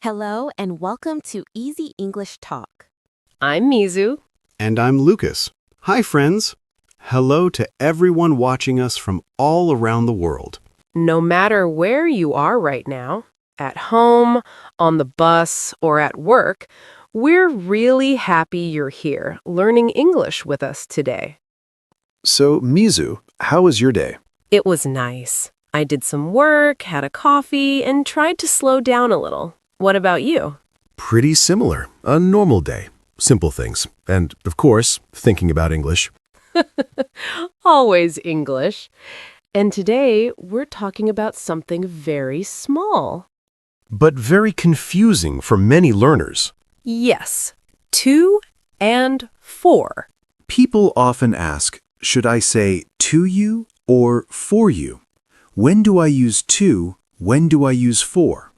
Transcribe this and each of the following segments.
Hello and welcome to Easy English Talk. I'm Mizu. And I'm Lucas. Hi, friends. Hello to everyone watching us from all around the world. No matter where you are right now, at home, on the bus, or at work, we're really happy you're here learning English with us today. So, Mizu, how was your day? It was nice. I did some work, had a coffee, and tried to slow down a little. What about you? Pretty similar. A normal day. Simple things. And, of course, thinking about English. Always English. And today, we're talking about something very small. But very confusing for many learners. Yes, to and for. People often ask, should I say to you or for you? When do I use to? When do I use for?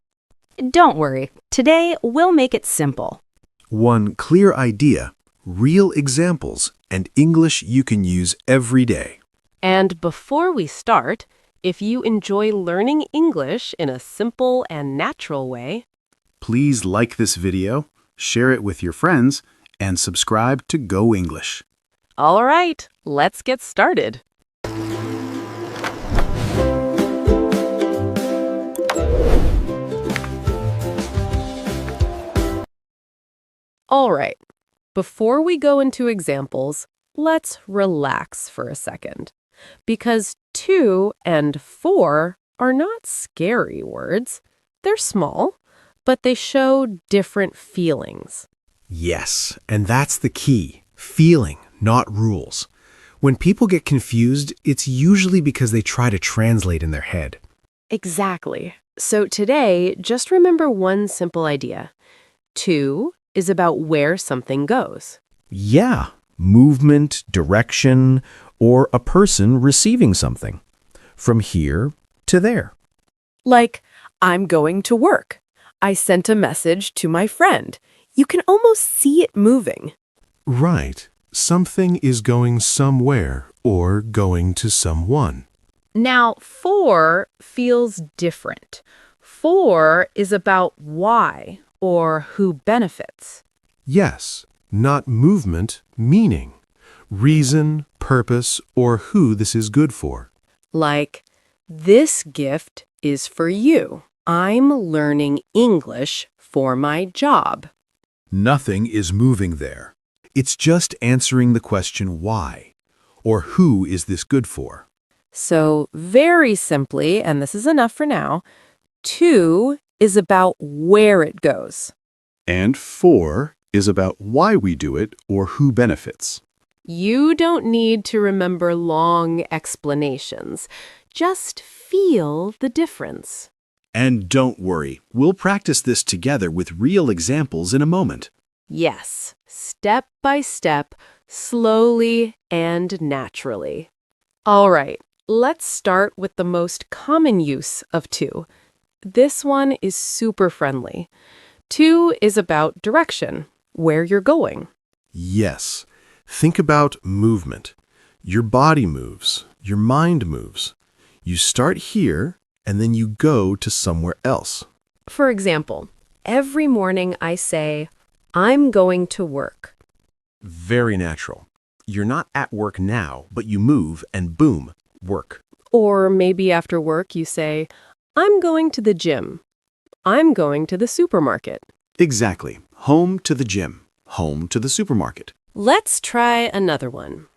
Don't worry, today we'll make it simple. One clear idea, real examples, and English you can use every day. And before we start, if you enjoy learning English in a simple and natural way, Please like this video, share it with your friends, and subscribe to Go English. all right, let's get started. All right, before we go into examples, let's relax for a second. Because to and for are not scary words. They're small, but they show different feelings. Yes, and that's the key. Feeling, not rules. When people get confused, it's usually because they try to translate in their head. Exactly. So today, just remember one simple idea. To is about where something goes. Yeah, movement, direction, or a person receiving something. From here to there. Like, I'm going to work. I sent a message to my friend. You can almost see it moving. Right. Something is going somewhere or going to someone. Now, for feels different. For is about why or who benefits. Yes, not movement, meaning. Reason, purpose, or who this is good for. Like, this gift is for you. I'm learning English for my job. Nothing is moving there. It's just answering the question why, or who is this good for? So, very simply, and this is enough for now, to is about where it goes. And for is about why we do it or who benefits. You don't need to remember long explanations. Just feel the difference. And don't worry, we'll practice this together with real examples in a moment. Yes, step by step, slowly and naturally. All right, let's start with the most common use of to. This one is super friendly. To is about direction, where you're going. Yes. Think about movement. Your body moves. Your mind moves. You start here, and then you go to somewhere else. For example, every morning I say, I'm going to work. Very natural. You're not at work now, but you move and boom, work. Or maybe after work you say, I'm going to the gym. I'm going to the supermarket. Exactly. Home to the gym. Home to the supermarket. Let's try another one.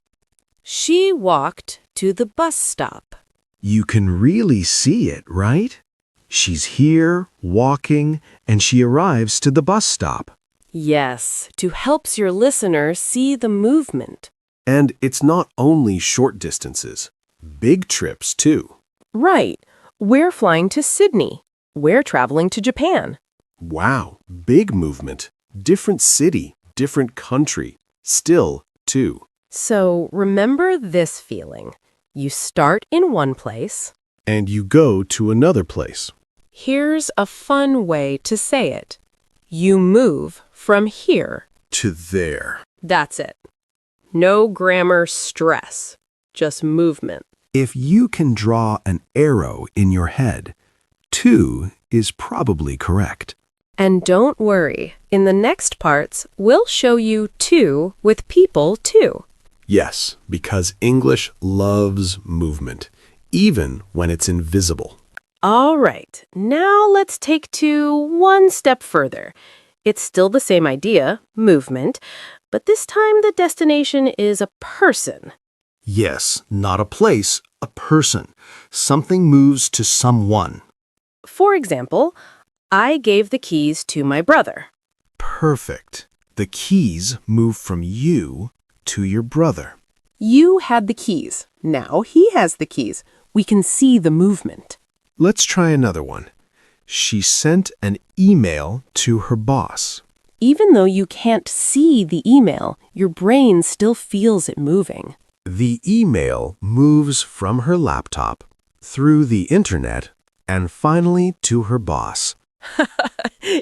She walked to the bus stop. You can really see it, right? She's here, walking, and she arrives to the bus stop. Yes, to help your listener see the movement. And it's not only short distances. Big trips, too. Right. We're flying to Sydney. We're traveling to Japan. Wow, big movement. Different city, different country. Still, too. So remember this feeling. You start in one place. And you go to another place. Here's a fun way to say it. You move from here. To there. That's it. No grammar stress, just movement. If you can draw an arrow in your head, to is probably correct. And don't worry, in the next parts, we'll show you to with people too. Yes, because English loves movement, even when it's invisible. All right, now let's take to one step further. It's still the same idea, movement, but this time the destination is a person. Yes, not a place, a person. Something moves to someone. For example, I gave the keys to my brother. Perfect. The keys move from you to your brother. You had the keys. Now he has the keys. We can see the movement. Let's try another one. She sent an email to her boss. Even though you can't see the email, your brain still feels it moving. The email moves from her laptop, through the internet, and finally to her boss.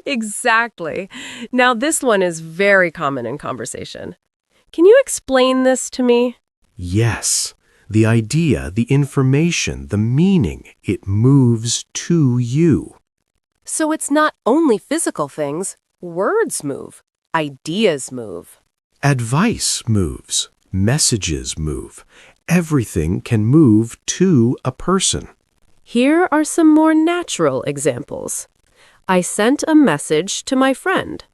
Exactly. Now this one is very common in conversation. Can you explain this to me? Yes. The idea, the information, the meaning, it moves to you. So it's not only physical things. Words move. Ideas move. Advice moves. Messages move. Everything can move to a person. Here are some more natural examples. I sent a message to my friend.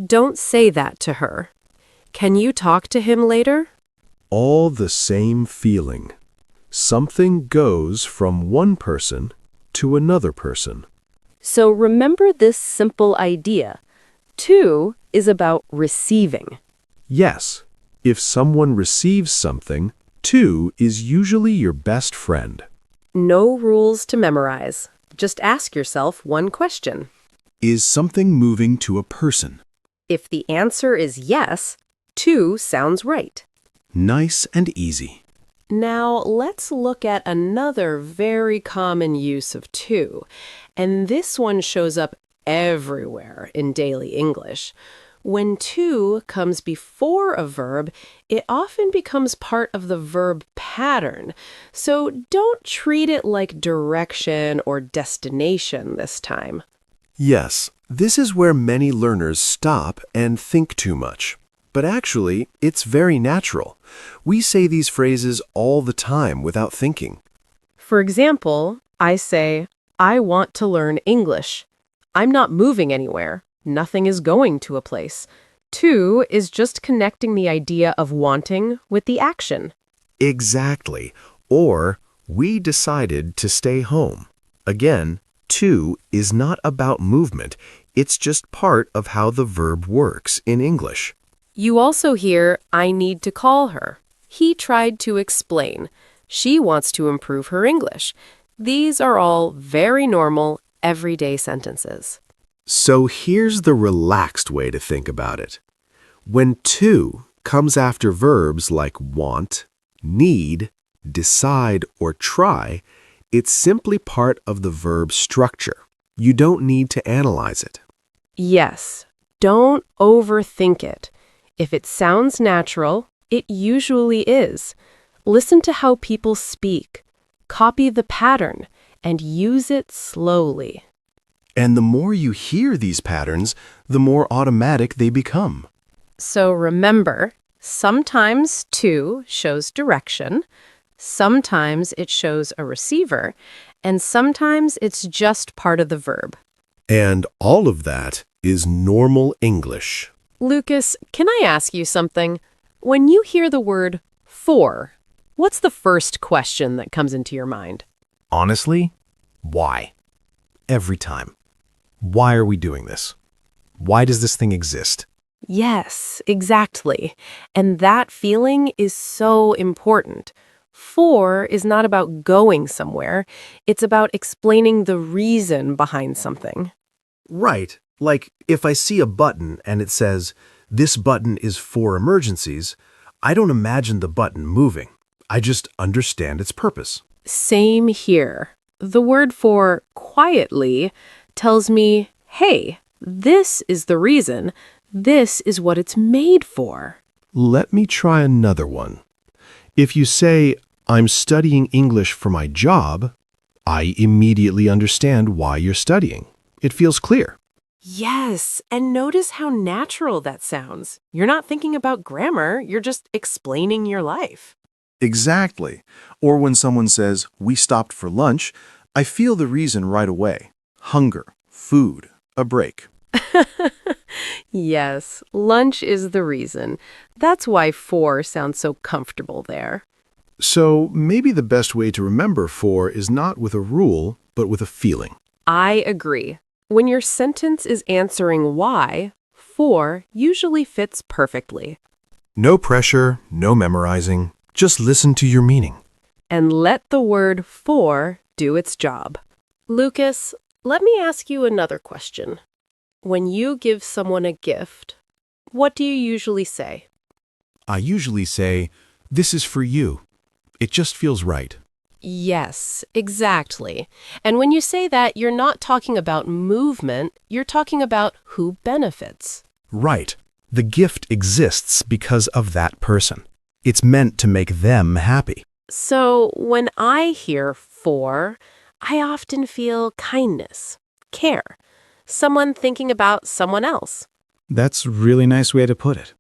Don't say that to her. Can you talk to him later? All the same feeling. Something goes from one person to another person. So remember this simple idea. To is about receiving. Yes, if someone receives something, to is usually your best friend. No rules to memorize. Just ask yourself one question. Is something moving to a person? If the answer is yes, to sounds right. Nice and easy. Now, let's look at another very common use of to, and this one shows up everywhere in daily English. When to comes before a verb, it often becomes part of the verb pattern, so don't treat it like direction or destination this time. Yes, this is where many learners stop and think too much. But actually, it's very natural. We say these phrases all the time without thinking. For example, I say, I want to learn English. I'm not moving anywhere. Nothing is going to a place. To is just connecting the idea of wanting with the action. Exactly. Or, we decided to stay home. Again, to is not about movement. It's just part of how the verb works in English. You also hear, I need to call her. He tried to explain. She wants to improve her English. These are all very normal, everyday sentences. So here's the relaxed way to think about it. When to comes after verbs like want, need, decide, or try, it's simply part of the verb structure. You don't need to analyze it. Yes, don't overthink it. If it sounds natural, it usually is. Listen to how people speak. Copy the pattern and use it slowly. And the more you hear these patterns, the more automatic they become. So remember, sometimes to shows direction, sometimes it shows a receiver, and sometimes it's just part of the verb. And all of that is normal English. Lucas, can I ask you something? When you hear the word for, what's the first question that comes into your mind? Honestly, why? Every time. Why are we doing this? Why does this thing exist? Yes, exactly. And that feeling is so important. For is not about going somewhere. It's about explaining the reason behind something. Right. Like, if I see a button and it says, this button is for emergencies, I don't imagine the button moving. I just understand its purpose. Same here. The word for quietly tells me, hey, this is the reason. This is what it's made for. Let me try another one. If you say, I'm studying English for my job, I immediately understand why you're studying. It feels clear. Yes, and notice how natural that sounds. You're not thinking about grammar, you're just explaining your life. Exactly. Or when someone says, "We stopped for lunch," I feel the reason right away. Hunger, food, a break. Yes, lunch is the reason. That's why for sounds so comfortable there. So maybe the best way to remember for is not with a rule, but with a feeling. I agree. When your sentence is answering why, for usually fits perfectly. No pressure, no memorizing. Just listen to your meaning. And let the word for do its job. Lucas, let me ask you another question. When you give someone a gift, what do you usually say? I usually say, "This is for you." It just feels right. Yes, exactly. And when you say that, you're not talking about movement, you're talking about who benefits. Right. The gift exists because of that person. It's meant to make them happy. So when I hear for, I often feel kindness, care, someone thinking about someone else. That's a really nice way to put it.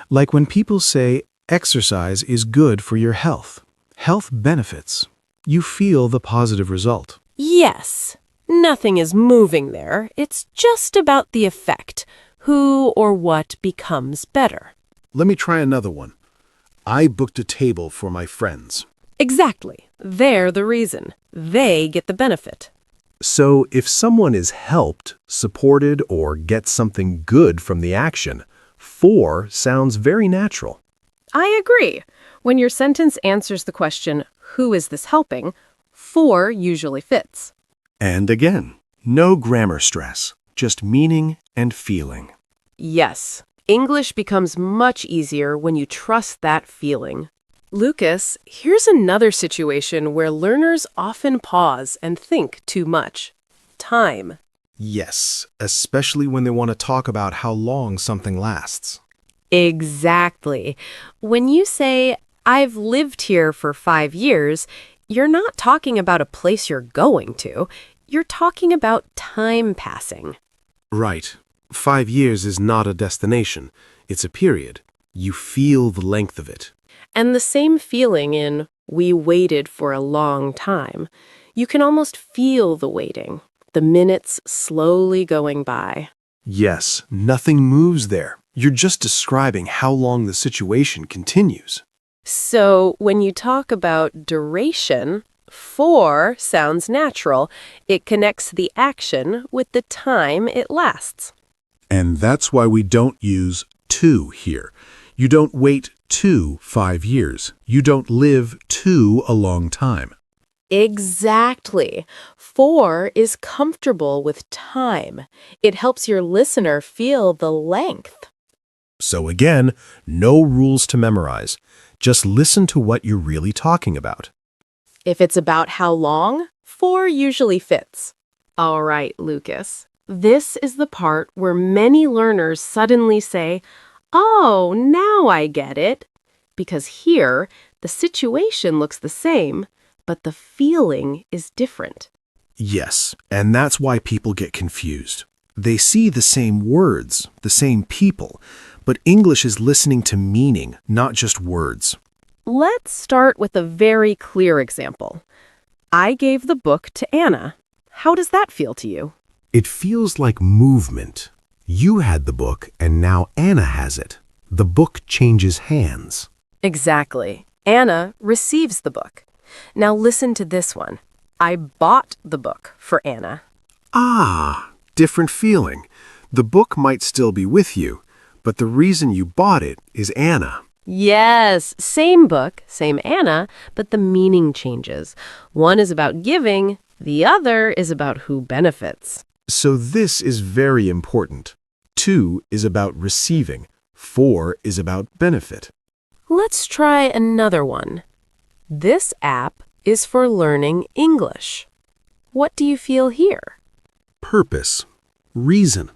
Like when people say exercise is good for your health. Health benefits. You feel the positive result. Yes, nothing is moving there. It's just about the effect, who or what becomes better. Let me try another one. I booked a table for my friends. Exactly. They're the reason. They get the benefit. So if someone is helped, supported, or gets something good from the action, for sounds very natural. I agree. When your sentence answers the question, who is this helping, for usually fits. And again, no grammar stress, just meaning and feeling. Yes, English becomes much easier when you trust that feeling. Lucas, here's another situation where learners often pause and think too much. Time. Yes, especially when they want to talk about how long something lasts. Exactly. When you say, I've lived here for 5 years, you're not talking about a place you're going to. You're talking about time passing. Right. 5 years is not a destination. It's a period. You feel the length of it. And the same feeling in, we waited for a long time. You can almost feel the waiting, the minutes slowly going by. Yes, nothing moves there. You're just describing how long the situation continues. So when you talk about duration, for sounds natural. It connects the action with the time it lasts. And that's why we don't use to here. You don't wait to 5 years. You don't live to a long time. Exactly. For is comfortable with time. It helps your listener feel the length. So again, no rules to memorize. Just listen to what you're really talking about. If it's about how long, for usually fits. All right, Lucas. This is the part where many learners suddenly say, "Oh, now I get it." Because here, the situation looks the same, but the feeling is different. Yes, and that's why people get confused. They see the same words, the same people, but English is listening to meaning, not just words. Let's start with a very clear example. I gave the book to Anna. How does that feel to you? It feels like movement. You had the book, and now Anna has it. The book changes hands. Exactly. Anna receives the book. Now listen to this one. I bought the book for Anna. Ah, different feeling. The book might still be with you, but the reason you bought it is Anna. Yes, same book, same Anna, but the meaning changes. One is about giving, the other is about who benefits. So this is very important. 2 is about receiving. 4 is about benefit. Let's try another one. This app is for learning English. What do you feel here? Purpose. Reason.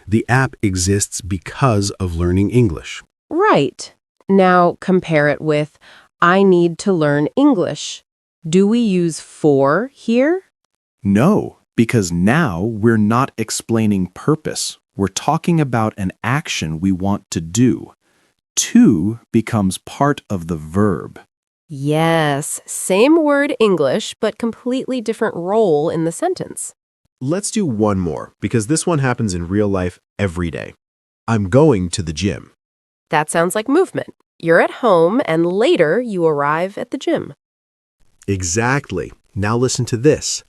The app exists because of learning English. Right. Now compare it with, I need to learn English. Do we use for here? No, Because now we're not explaining purpose. We're talking about an action we want to do. To becomes part of the verb. Yes, same word English, but completely different role in the sentence. Let's do one more, because this one happens in real life every day. I'm going to the gym. That sounds like movement. You're at home and later you arrive at the gym. Exactly. Now listen to this.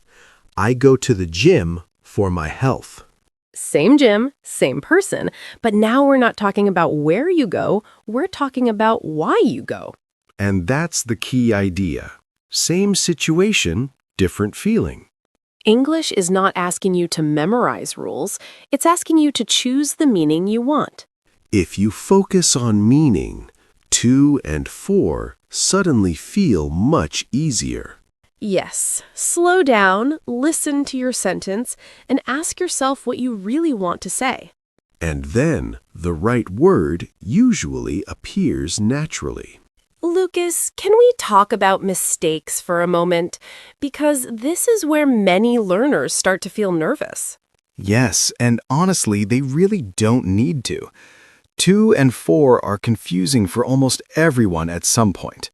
I go to the gym for my health. Same gym, same person, but now we're not talking about where you go, we're talking about why you go. And that's the key idea. Same situation, different feeling. English is not asking you to memorize rules, it's asking you to choose the meaning you want. If you focus on meaning, to and for suddenly feel much easier. Yes, slow down, listen to your sentence, and ask yourself what you really want to say. And then the right word usually appears naturally. Lucas, can we talk about mistakes for a moment? Because this is where many learners start to feel nervous. Yes, and honestly, they really don't need to. 2 and 4 are confusing for almost everyone at some point.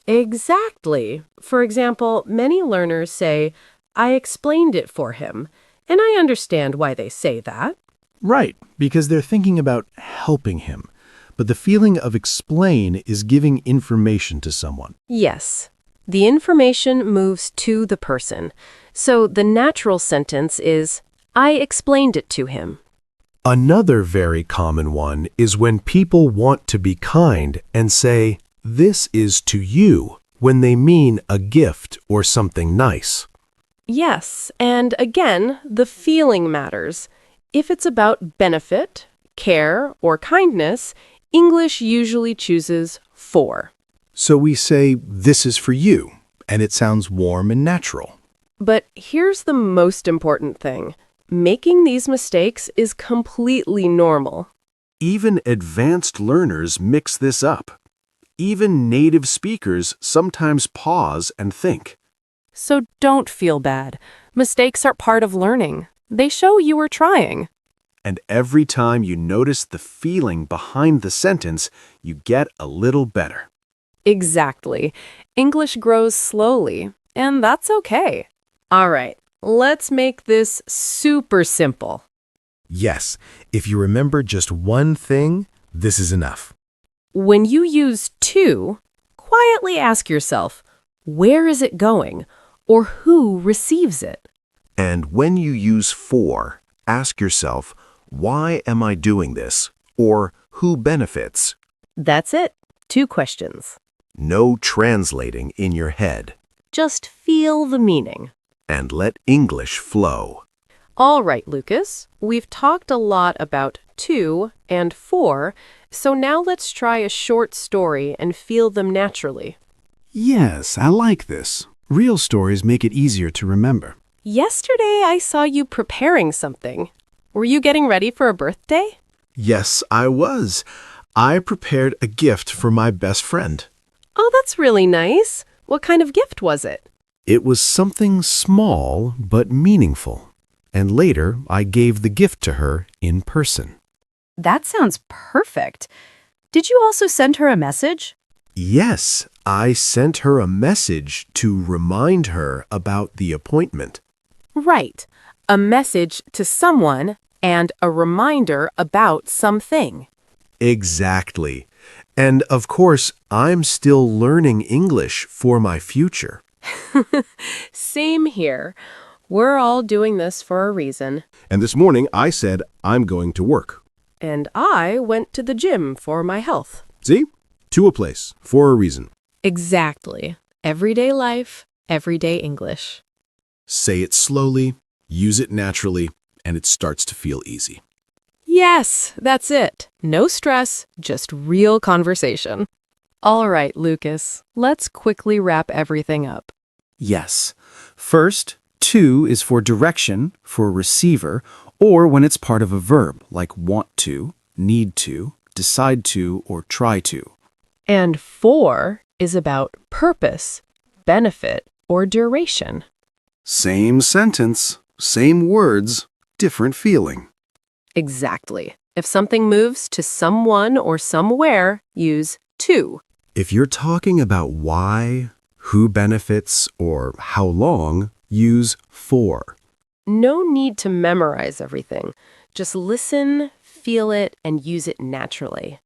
Exactly. For example, many learners say, I explained it for him, and I understand why they say that. Right, because they're thinking about helping him. But the feeling of explain is giving information to someone. Yes. The information moves to the person. So the natural sentence is, I explained it to him. Another very common one is when people want to be kind and say, this is to you, when they mean a gift or something nice. Yes, and again, the feeling matters. If it's about benefit, care, or kindness, English usually chooses for. So we say, this is for you, and it sounds warm and natural. But here's the most important thing. Making these mistakes is completely normal. Even advanced learners mix this up. Even native speakers sometimes pause and think. So don't feel bad. Mistakes are part of learning. They show you were trying. And every time you notice the feeling behind the sentence, you get a little better. Exactly. English grows slowly, and that's okay. All right, let's make this super simple. Yes, if you remember just one thing, this is enough. When you use to, quietly ask yourself, where is it going, or who receives it? And when you use for, ask yourself, why am I doing this? Or who benefits? That's it. 2 questions. No translating in your head. Just feel the meaning. And let English flow. All right, Lucas, we've talked a lot about to and for, so now let's try a short story and feel them naturally. Yes, I like this. Real stories make it easier to remember. Yesterday, I saw you preparing something. Were you getting ready for a birthday? Yes, I was. I prepared a gift for my best friend. Oh, that's really nice. What kind of gift was it? It was something small but meaningful. And later, I gave the gift to her in person. That sounds perfect. Did you also send her a message? Yes, I sent her a message to remind her about the appointment. Right. A message to someone and a reminder about something. Exactly. And of course, I'm still learning English for my future. Same here. We're all doing this for a reason. And this morning, I said, I'm going to work. And I went to the gym for my health. See? To a place, for a reason. Exactly. Everyday life, everyday English. Say it slowly, use it naturally, and it starts to feel easy. Yes, that's it. No stress, just real conversation. All right, Lucas, let's quickly wrap everything up. Yes. First, to is for direction, for receiver, or when it's part of a verb, like want to, need to, decide to, or try to. And for is about purpose, benefit, or duration. Same sentence, Same words, different feeling. Exactly. If something moves to someone or somewhere, use to. If you're talking about why, who benefits, or how long, use for. No need to memorize everything. Just listen, feel it, and use it naturally.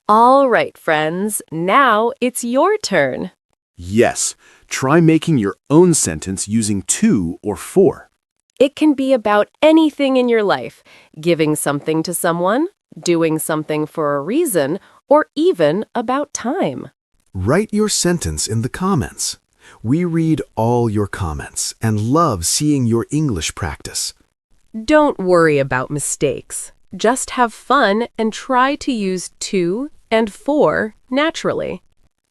All right, friends, now it's your turn. Yes, try making your own sentence using to or for. It can be about anything in your life, giving something to someone, doing something for a reason, or even about time. Write your sentence in the comments. We read all your comments and love seeing your English practice. Don't worry about mistakes. Just have fun and try to use to and for naturally.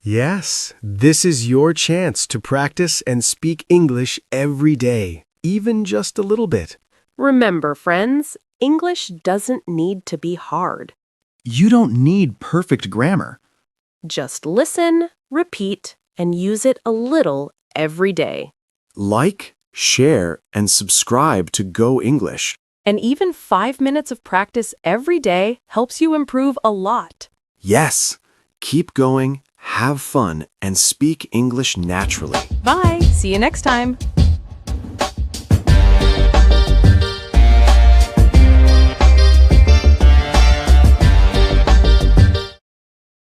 Yes, this is your chance to practice and speak English every day, even just a little bit. Remember, friends, English doesn't need to be hard. You don't need perfect grammar. Just listen, repeat, and use it a little every day. Like, share, and subscribe to Go English. And even 5 minutes of practice every day helps you improve a lot. Yes, keep going, have fun, and speak English naturally. Bye. See you next time.